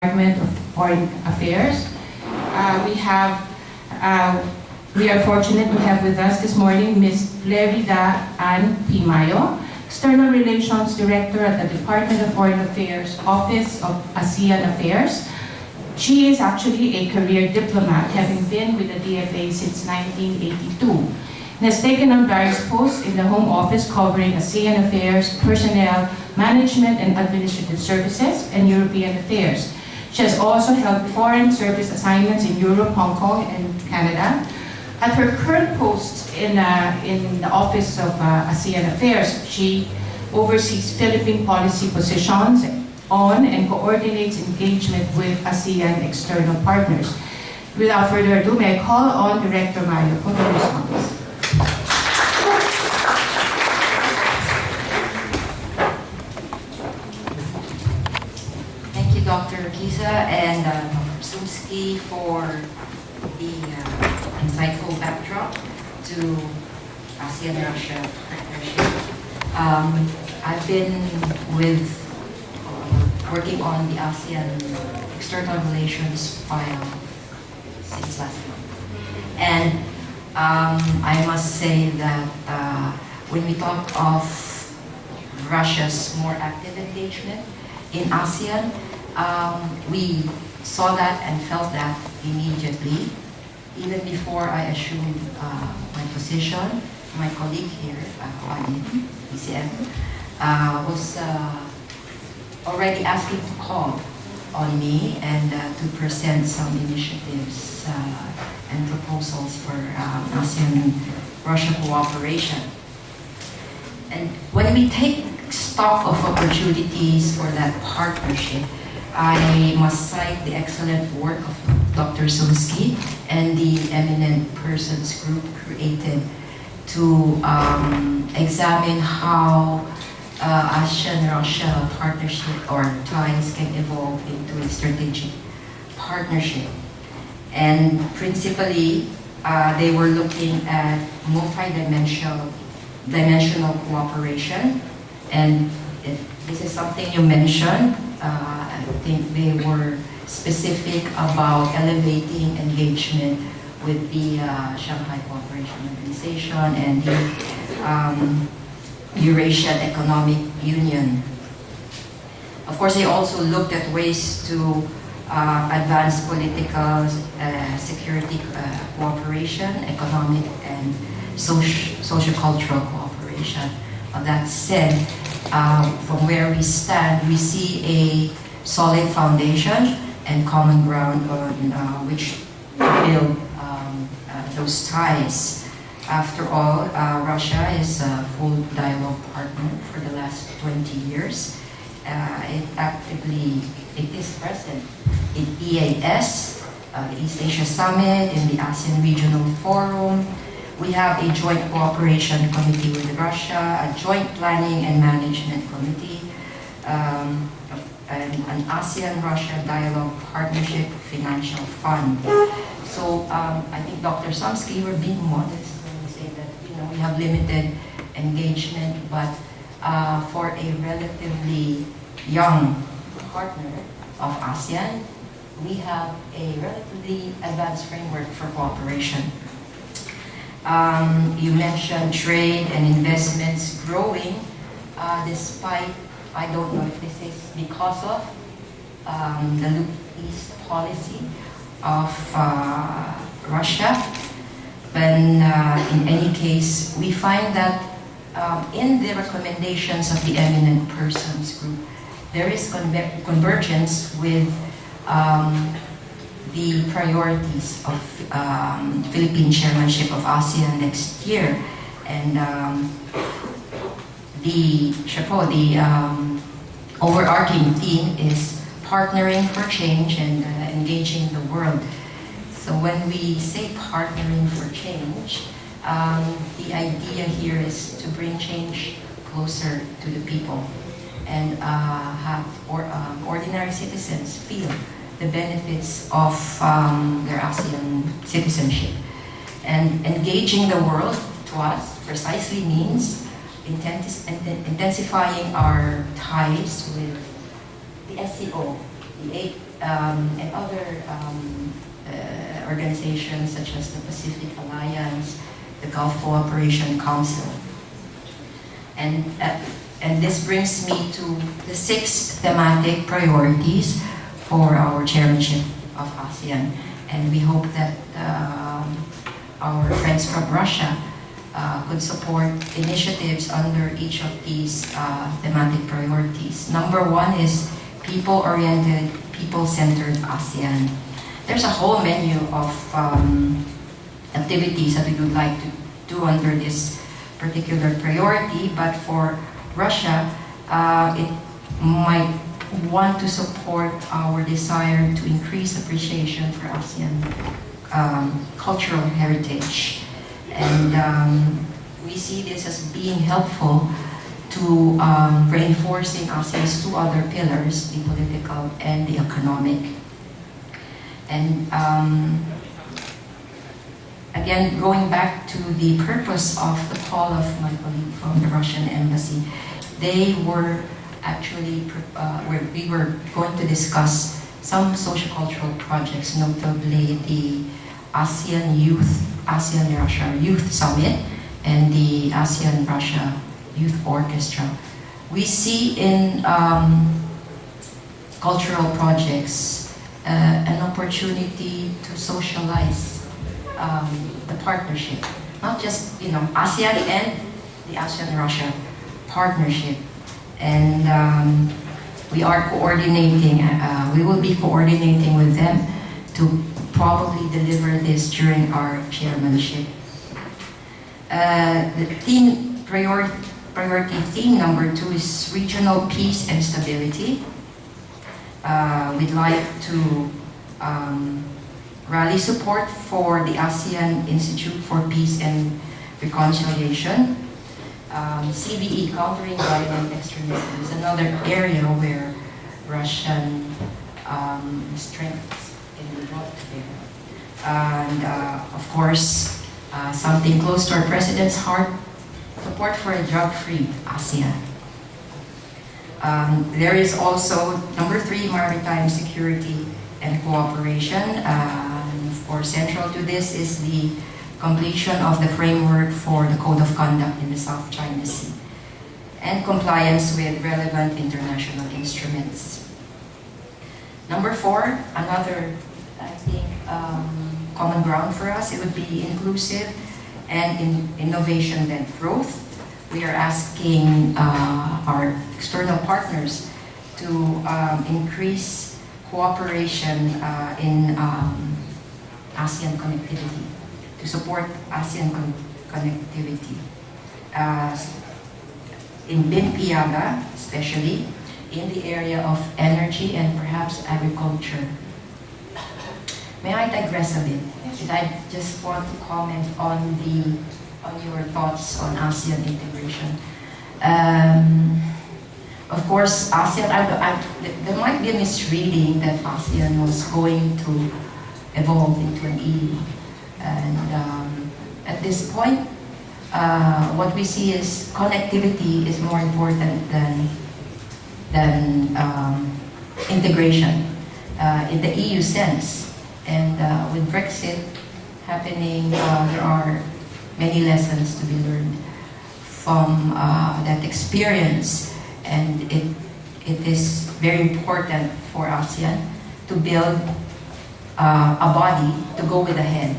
Department of Foreign Affairs. We are fortunate to have with us this morning Ms. Flerida and Mayo, External Relations Director at the Department of Foreign Affairs, Office of ASEAN Affairs. She is actually a career diplomat, having been with the DFA since 1982, and has taken on various posts in the Home Office covering ASEAN affairs, personnel, management and administrative services, and European affairs. She has also held foreign service assignments in Europe, Hong Kong, and Canada. At her current post in the Office of ASEAN Affairs, she oversees Philippine policy positions on and coordinates engagement with ASEAN external partners. Without further ado, may I call on Director Mayo for the response. Thank you, Dr. Kiza and Dr. Sumsky, for the insightful backdrop to ASEAN-Russia partnership. I've been working on the ASEAN external relations file since last month. And I must say that when we talk of Russia's more active engagement in ASEAN, we saw that and felt that immediately. Even before I assumed my position, my colleague here, DCM, was already asking to call on me and to present some initiatives and proposals for ASEAN-Russia cooperation. And when we take stock of opportunities for that partnership, I must cite the excellent work of Dr. Sumsky and the Eminent Persons Group created to examine how ASEAN-Russia partnership or ties can evolve into a strategic partnership. And principally, they were looking at multi-dimensional cooperation. And this is something you mentioned. I think they were specific about elevating engagement with the Shanghai Cooperation Organization and the Eurasian Economic Union. Of course, they also looked at ways to advance political, security cooperation, economic and socio-cultural cooperation. That said, from where we stand, we see a solid foundation and common ground on which to build those ties. After all, Russia is a full dialogue partner for the last 20 years. It is present in EAS, the East Asia Summit, in the ASEAN Regional Forum. We have a joint cooperation committee with Russia, a joint planning and management committee, an ASEAN-Russia Dialogue Partnership Financial Fund. So I think Dr. Sumsky, we're being modest when we say that we have limited engagement, but for a relatively young partner of ASEAN, we have a relatively advanced framework for cooperation. You mentioned trade and investments growing despite, I don't know if this is because of the Look East policy of Russia, but in any case, we find that in the recommendations of the Eminent Persons Group, there is convergence with the priorities of Philippine chairmanship of ASEAN next year, and the overarching theme is partnering for change and engaging the world. So when we say partnering for change, the idea here is to bring change closer to the people and have ordinary citizens feel the benefits of their ASEAN citizenship. And engaging the world to us precisely means intensifying our ties with the SCO, the 8 and other organizations such as the Pacific Alliance, the Gulf Cooperation Council. And this brings me to the 6 thematic priorities for our chairmanship of ASEAN. And we hope that our friends from Russia could support initiatives under each of these thematic priorities. Number 1 is people-oriented, people-centered ASEAN. There's a whole menu of activities that we would like to do under this particular priority, but for Russia, it might want to support our desire to increase appreciation for ASEAN cultural heritage. And we see this as being helpful to reinforcing ASEAN's 2 other pillars, the political and the economic. And again, going back to the purpose of the call of my colleague from the Russian embassy, they were actually, we were going to discuss some social-cultural projects, notably the ASEAN-Russia Youth Summit and the ASEAN-Russia Youth Orchestra. We see in cultural projects an opportunity to socialize the partnership, not just ASEAN and the ASEAN-Russia partnership. And we are coordinating, we will be coordinating with them to probably deliver this during our chairmanship. The priority theme number 2 is regional peace and stability. We'd like to rally support for the ASEAN Institute for Peace and Reconciliation. CBE, countering violent extremism, is another area where Russian strengths can be brought to bear. And of course, something close to our President's heart, support for a drug-free ASEAN. There is also number 3, maritime security and cooperation. Of course, central to this is the completion of the framework for the Code of Conduct in the South China Sea, and compliance with relevant international instruments. Number 4, another, I think, common ground for us, it would be inclusive and innovation-led growth. We are asking our external partners to increase cooperation in ASEAN connectivity, to support ASEAN connectivity. In BIMPIAGA, especially, in the area of energy and perhaps agriculture. May I digress a bit? I just want to comment on your thoughts on ASEAN integration. Of course, ASEAN, there might be a misreading that ASEAN was going to evolve into an EU. And at this point, what we see is connectivity is more important than integration in the EU sense. And with Brexit happening, there are many lessons to be learned from that experience. And it is very important for ASEAN to build a body to go with the head.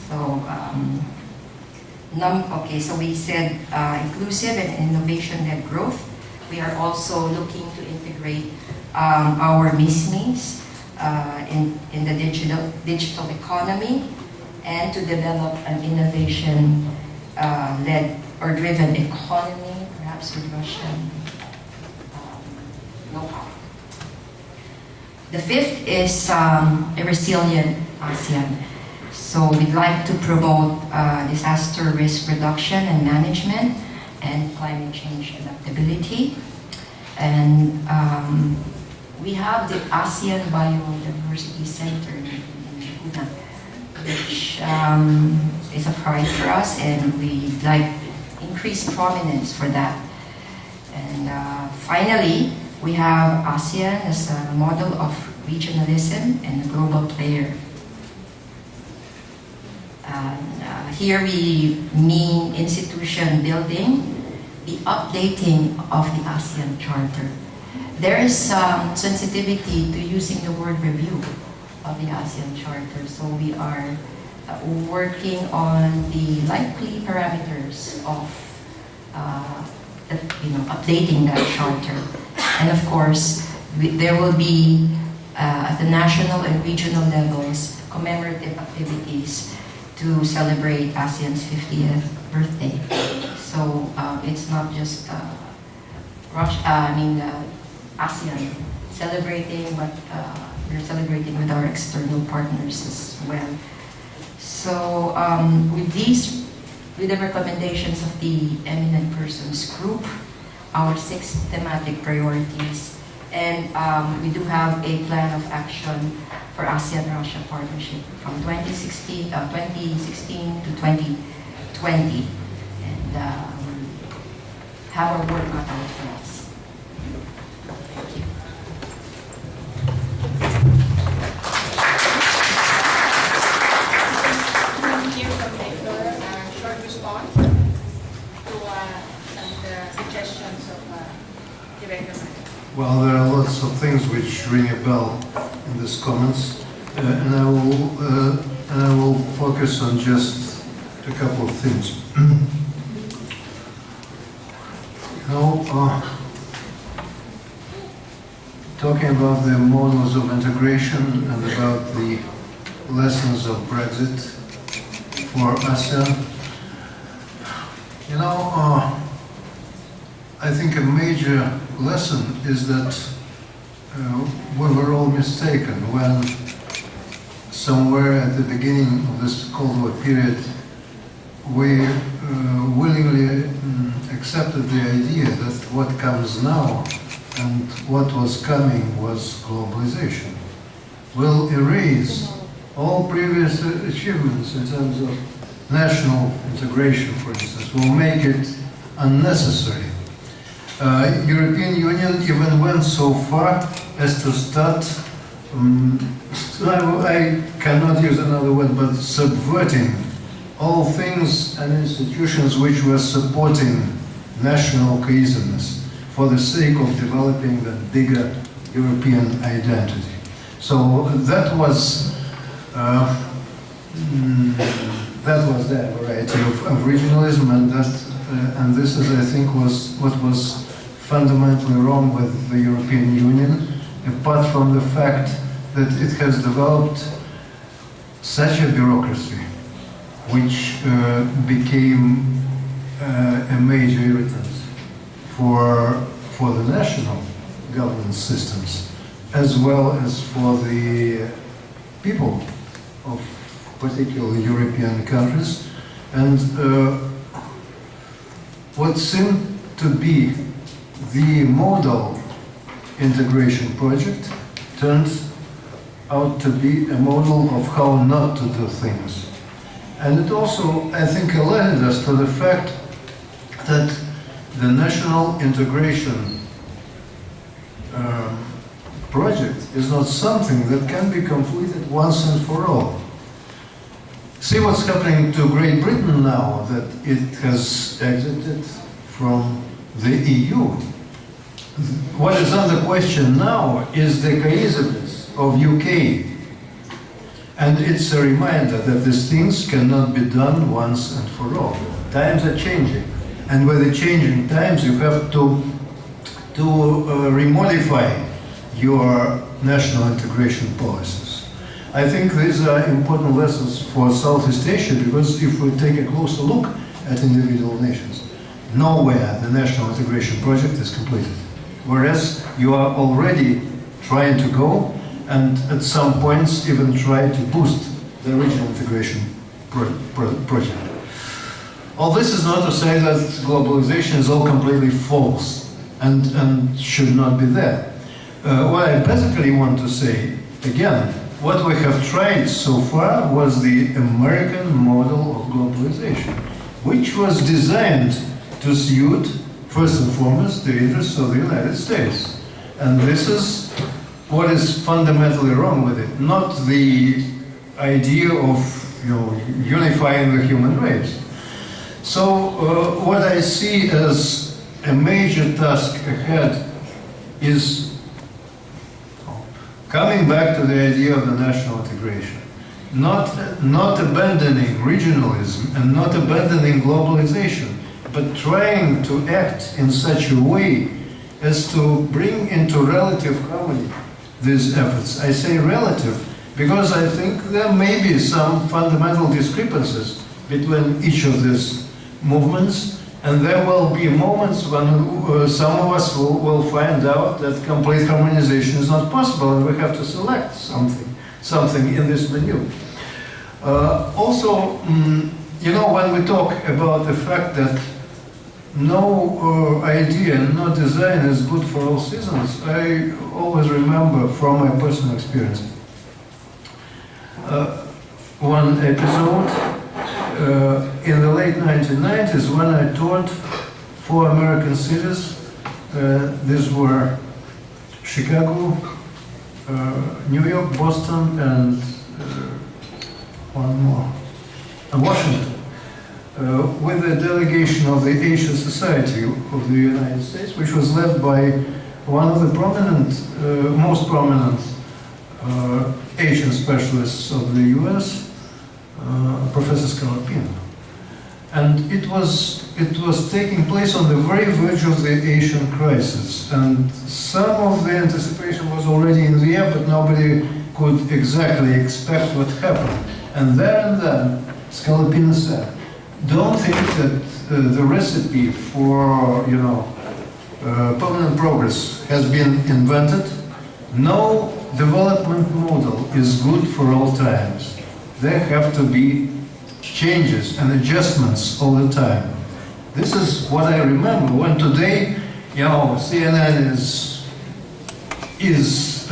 So, so we said inclusive and innovation-led growth. We are also looking to integrate our MISMEs in the digital economy, and to develop an innovation-led or driven economy, perhaps with Russian know-how. The 5th is a resilient ASEAN. So we'd like to promote disaster risk reduction and management and climate change adaptability. And we have the ASEAN Biodiversity Center in Laguna, which is a pride for us, and we'd like increased prominence for that. And finally, we have ASEAN as a model of regionalism, and a global player. Here we mean institution building, the updating of the ASEAN Charter. There is some sensitivity to using the word review of the ASEAN Charter, so we are working on the likely parameters of updating that charter. And of course, there will be at the national and regional levels commemorative activities to celebrate ASEAN's 50th birthday. So it's not just ASEAN celebrating, but we're celebrating with our external partners as well. So with the recommendations of the Eminent Persons Group, our 6 thematic priorities, and we do have a plan of action for ASEAN-Russia partnership from 2016 to 2020, and have our work cut out for us. Thank you. Response to the suggestions of Director Mayo. Well, there are lots of things which ring a bell in these comments, and I will focus on just a couple of things. Talking about the models of integration and about the lessons of Brexit for ASEAN. I think a major lesson is that we were all mistaken when somewhere at the beginning of this Cold War period we willingly accepted the idea that what comes now and what was coming was globalization. Will erase all previous achievements in terms of national integration, for instance, will make it unnecessary. European Union even went so far as to start, I cannot use another word, but subverting all things and institutions which were supporting national cohesiveness for the sake of developing the bigger European identity. So that was that variety of regionalism, and this is, I think, was what was fundamentally wrong with the European Union, apart from the fact that it has developed such a bureaucracy, which became a major irritant for the national governance systems, as well as for the people of particularly European countries. And what seemed to be the model integration project turned out to be a model of how not to do things. And it also, I think, alerted us to the fact that the national integration project is not something that can be completed once and for all. See what's happening to Great Britain now that it has exited from the EU. What is under question now is the cohesiveness of UK. And it's a reminder that these things cannot be done once and for all. Times are changing. And with the changing times, you have to remodify your national integration policies. I think these are important lessons for Southeast Asia, because if we take a closer look at individual nations, nowhere the national integration project is completed. Whereas you are already trying to go, and at some points even try to boost the regional integration project. All this is not to say that globalization is all completely false and should not be there. What I basically want to say, again, what we have tried so far was the American model of globalization, which was designed to suit, first and foremost, the interests of the United States. And this is what is fundamentally wrong with it, not the idea of unifying the human race. So what I see as a major task ahead is coming back to the idea of the national integration, not abandoning regionalism and not abandoning globalization, but trying to act in such a way as to bring into relative harmony these efforts. I say relative because I think there may be some fundamental discrepancies between each of these movements, and there will be moments when some of us will find out that complete harmonization is not possible and we have to select something in this menu. Also, when we talk about the fact that no idea, no design is good for all seasons, I always remember from my personal experience one episode in the late 1990s when I taught 4 American cities. These were Chicago, New York, Boston, and one more, Washington. With a delegation of the Asian Society of the United States, which was led by one of the most prominent Asian specialists of the US, Professor Scalapino. And it was taking place on the very verge of the Asian crisis, and some of the anticipation was already in the air, but nobody could exactly expect what happened. And there and then, Scalapino said, don't think that the recipe for, permanent progress has been invented. No development model is good for all times. There have to be changes and adjustments all the time. This is what I remember when today, CNN is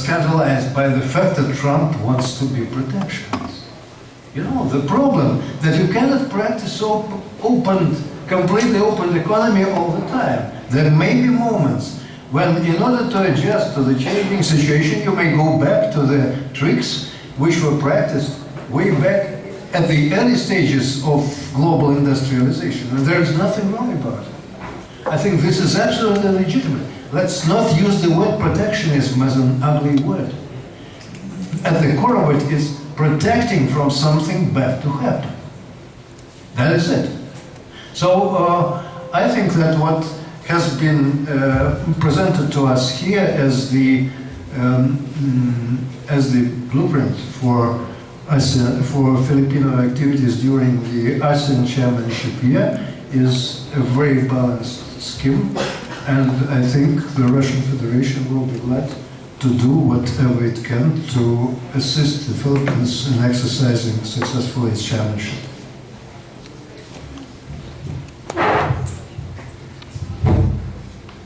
scandalized by the fact that Trump wants to be protectionist. The problem that you cannot practice completely open economy all the time. There may be moments when, in order to adjust to the changing situation, you may go back to the tricks which were practiced way back at the early stages of global industrialization. And there is nothing wrong about it. I think this is absolutely legitimate. Let's not use the word protectionism as an ugly word. At the core of it is protecting from something bad to happen. That is it. So I think that what has been presented to us here as the blueprint for ASEAN, for Filipino activities during the ASEAN chairmanship year is a very balanced scheme, and I think the Russian Federation will be glad to do whatever it can to assist the Philippines in exercising successfully its chairmanship.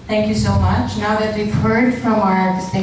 Thank you so much. Now that we've heard from our distinguished